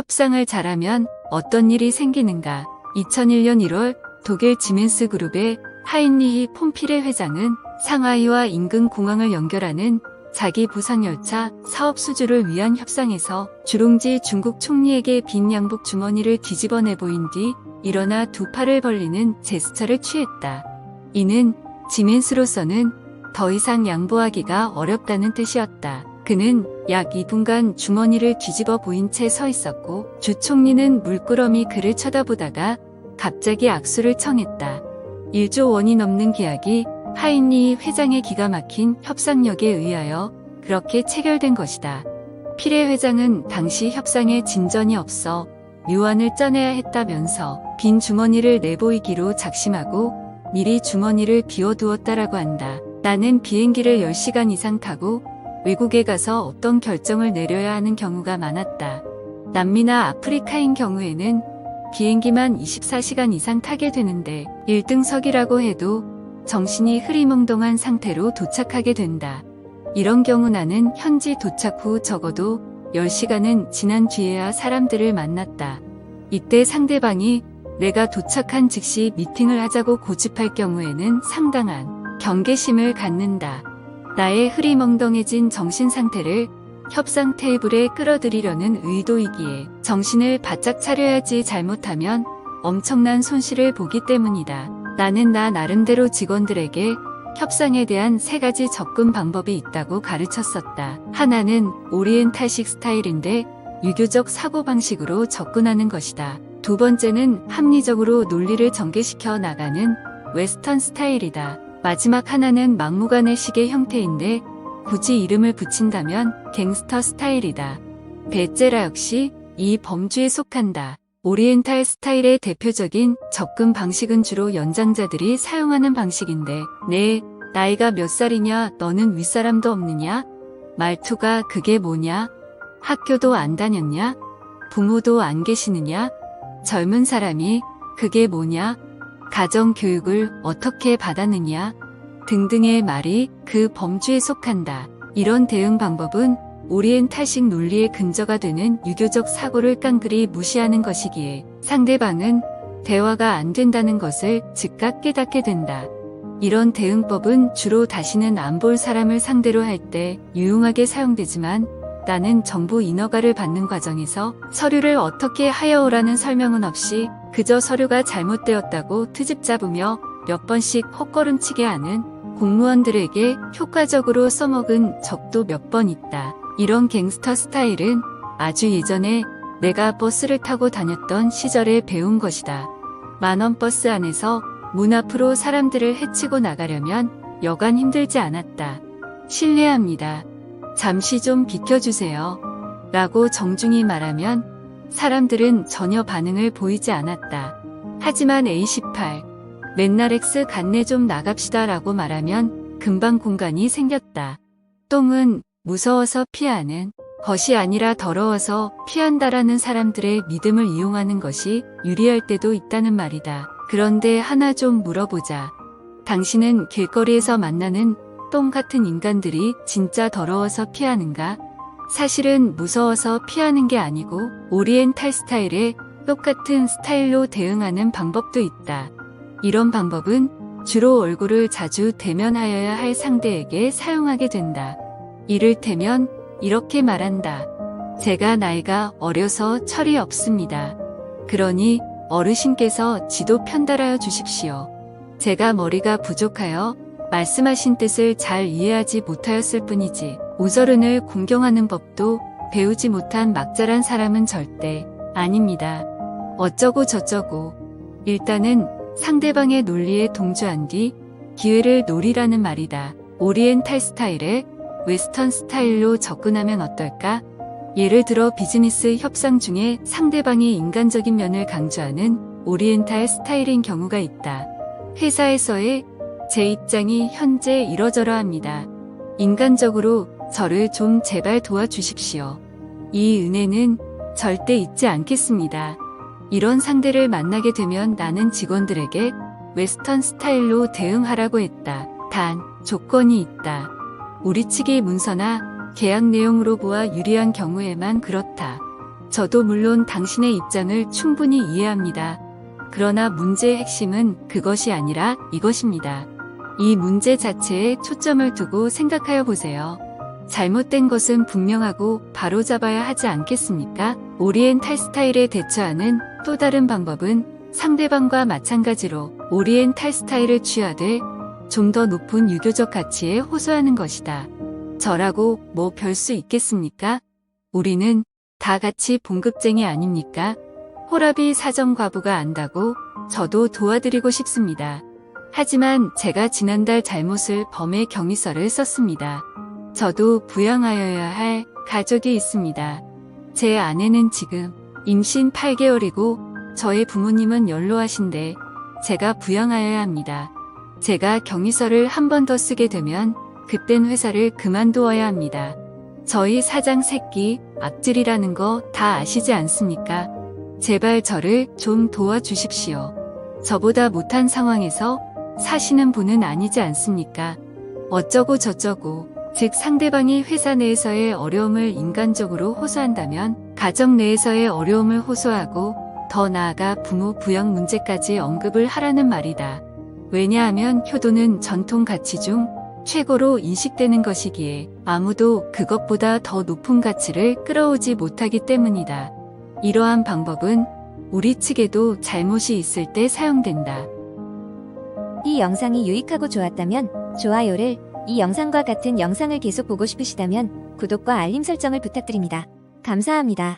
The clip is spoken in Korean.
협상을 잘하면 어떤 일이 생기는가? 2001년 1월 독일 지멘스 그룹의 하인리히 폼피레 회장은 상하이와 인근 공항을 연결하는 자기 부상열차 사업 수주를 위한 협상에서 주롱지 중국 총리에게 빈 양복 주머니를 뒤집어 내보인 뒤 일어나 두 팔을 벌리는 제스처를 취했다. 이는 지멘스로서는 더 이상 양보하기가 어렵다는 뜻이었다. 그는 약 2분간 주머니를 뒤집어 보인 채 서 있었고 주 총리는 물끄러미 그를 쳐다보다가 갑자기 악수를 청했다. 1조 원이 넘는 계약이 하인리 회장의 기가 막힌 협상력에 의하여 그렇게 체결된 것이다. 피레 회장은 당시 협상에 진전이 없어 묘안을 짜내야 했다면서 빈 주머니를 내보이기로 작심하고 미리 주머니를 비워두었다라고 한다. 나는 비행기를 10시간 이상 타고 외국에 가서 어떤 결정을 내려야 하는 경우가 많았다. 남미나 아프리카인 경우에는 비행기만 24시간 이상 타게 되는데 1등석이라고 해도 정신이 흐리멍덩한 상태로 도착하게 된다. 이런 경우 나는 현지 도착 후 적어도 10시간은 지난 뒤에야 사람들을 만났다. 이때 상대방이 내가 도착한 즉시 미팅을 하자고 고집할 경우에는 상당한 경계심을 갖는다. 나의 흐리멍덩해진 정신 상태를 협상 테이블에 끌어들이려는 의도이기에 정신을 바짝 차려야지 잘못하면 엄청난 손실을 보기 때문이다. 나는 나 나름대로 직원들에게 협상에 대한 3가지 접근 방법이 있다고 가르쳤었다. 하나는 오리엔탈식 스타일인데 유교적 사고방식으로 접근하는 것이다. 두 번째는 합리적으로 논리를 전개시켜 나가는 웨스턴 스타일이다. 마지막 하나는 막무가내식의 형태인데 굳이 이름을 붙인다면 갱스터 스타일이다. 베제라 역시 이 범주에 속한다. 오리엔탈 스타일의 대표적인 접근 방식은 주로 연장자들이 사용하는 방식인데 네, 나이가 몇 살이냐, 너는 윗사람도 없느냐, 말투가 그게 뭐냐, 학교도 안 다녔냐, 부모도 안 계시느냐, 젊은 사람이 그게 뭐냐, 가정교육을 어떻게 받았느냐 등등의 말이 그 범주에 속한다. 이런 대응 방법은 오리엔탈식 논리의 근저가 되는 유교적 사고를 깡그리 무시하는 것이기에 상대방은 대화가 안 된다는 것을 즉각 깨닫게 된다. 이런 대응법은 주로 다시는 안 볼 사람을 상대로 할 때 유용하게 사용되지만 나는 정부 인허가를 받는 과정에서 서류를 어떻게 하여오라는 설명은 없이 그저 서류가 잘못되었다고 트집 잡으며 몇 번씩 헛걸음치게 하는 공무원들에게 효과적으로 써먹은 적도 몇 번 있다. 이런 갱스터 스타일은 아주 예전에 내가 버스를 타고 다녔던 시절에 배운 것이다. 만원 버스 안에서 문 앞으로 사람들을 헤치고 나가려면 여간 힘들지 않았다. 실례합니다. 잠시 좀 비켜주세요. 라고 정중히 말하면 사람들은 전혀 반응을 보이지 않았다. 하지만 A18, 맨날 X 간내 좀 나갑시다 라고 말하면 금방 공간이 생겼다. 똥은 무서워서 피하는 것이 아니라 더러워서 피한다라는 사람들의 믿음을 이용하는 것이 유리할 때도 있다는 말이다. 그런데 하나 좀 물어보자. 당신은 길거리에서 만나는 똥 같은 인간들이 진짜 더러워서 피하는가? 사실은 무서워서 피하는 게 아니고 오리엔탈 스타일에 똑같은 스타일로 대응하는 방법도 있다. 이런 방법은 주로 얼굴을 자주 대면하여야 할 상대에게 사용하게 된다. 이를테면 이렇게 말한다. 제가 나이가 어려서 철이 없습니다. 그러니 어르신께서 지도 편달하여 주십시오. 제가 머리가 부족하여 말씀하신 뜻을 잘 이해하지 못하였을 뿐이지 오저른을 공경하는 법도 배우지 못한 막잘한 사람은 절대 아닙니다. 어쩌고 저쩌고. 일단은 상대방의 논리에 동조한 뒤 기회를 노리라는 말이다. 오리엔탈 스타일에 웨스턴 스타일로 접근하면 어떨까? 예를 들어 비즈니스 협상 중에 상대방의 인간적인 면을 강조하는 오리엔탈 스타일인 경우가 있다. 회사에서의 제 입장이 현재 이러저러합니다. 인간적으로 저를 좀 제발 도와주십시오. 이 은혜는 절대 잊지 않겠습니다. 이런 상대를 만나게 되면 나는 직원들에게 웨스턴 스타일로 대응하라고 했다. 단, 조건이 있다. 우리 측의 문서나 계약 내용으로 보아 유리한 경우에만 그렇다. 저도 물론 당신의 입장을 충분히 이해합니다. 그러나 문제의 핵심은 그것이 아니라 이것입니다. 이 문제 자체에 초점을 두고 생각하여 보세요. 잘못된 것은 분명하고 바로잡아야 하지 않겠습니까? 오리엔탈 스타일에 대처하는 또 다른 방법은 상대방과 마찬가지로 오리엔탈 스타일을 취하되 좀 더 높은 유교적 가치에 호소하는 것이다. 저라고 뭐 별 수 있겠습니까? 우리는 다 같이 봉급쟁이 아닙니까? 호라비 사정과부가 안다고 저도 도와드리고 싶습니다. 하지만 제가 지난달 잘못을 범해 경위서를 썼습니다. 저도 부양하여야 할 가족이 있습니다. 제 아내는 지금 임신 8개월이고 저의 부모님은 연로하신데 제가 부양하여야 합니다. 제가 경위서를 한 번 더 쓰게 되면 그땐 회사를 그만두어야 합니다. 저희 사장 새끼 악질이라는 거 다 아시지 않습니까? 제발 저를 좀 도와주십시오. 저보다 못한 상황에서 사시는 분은 아니지 않습니까? 어쩌고 저쩌고, 즉 상대방이 회사 내에서의 어려움을 인간적으로 호소한다면 가정 내에서의 어려움을 호소하고 더 나아가 부모 부양 문제까지 언급을 하라는 말이다. 왜냐하면 효도는 전통 가치 중 최고로 인식되는 것이기에 아무도 그것보다 더 높은 가치를 끌어오지 못하기 때문이다. 이러한 방법은 우리 측에도 잘못이 있을 때 사용된다. 이 영상이 유익하고 좋았다면 좋아요를, 이 영상과 같은 영상을 계속 보고 싶으시다면 구독과 알림 설정을 부탁드립니다. 감사합니다.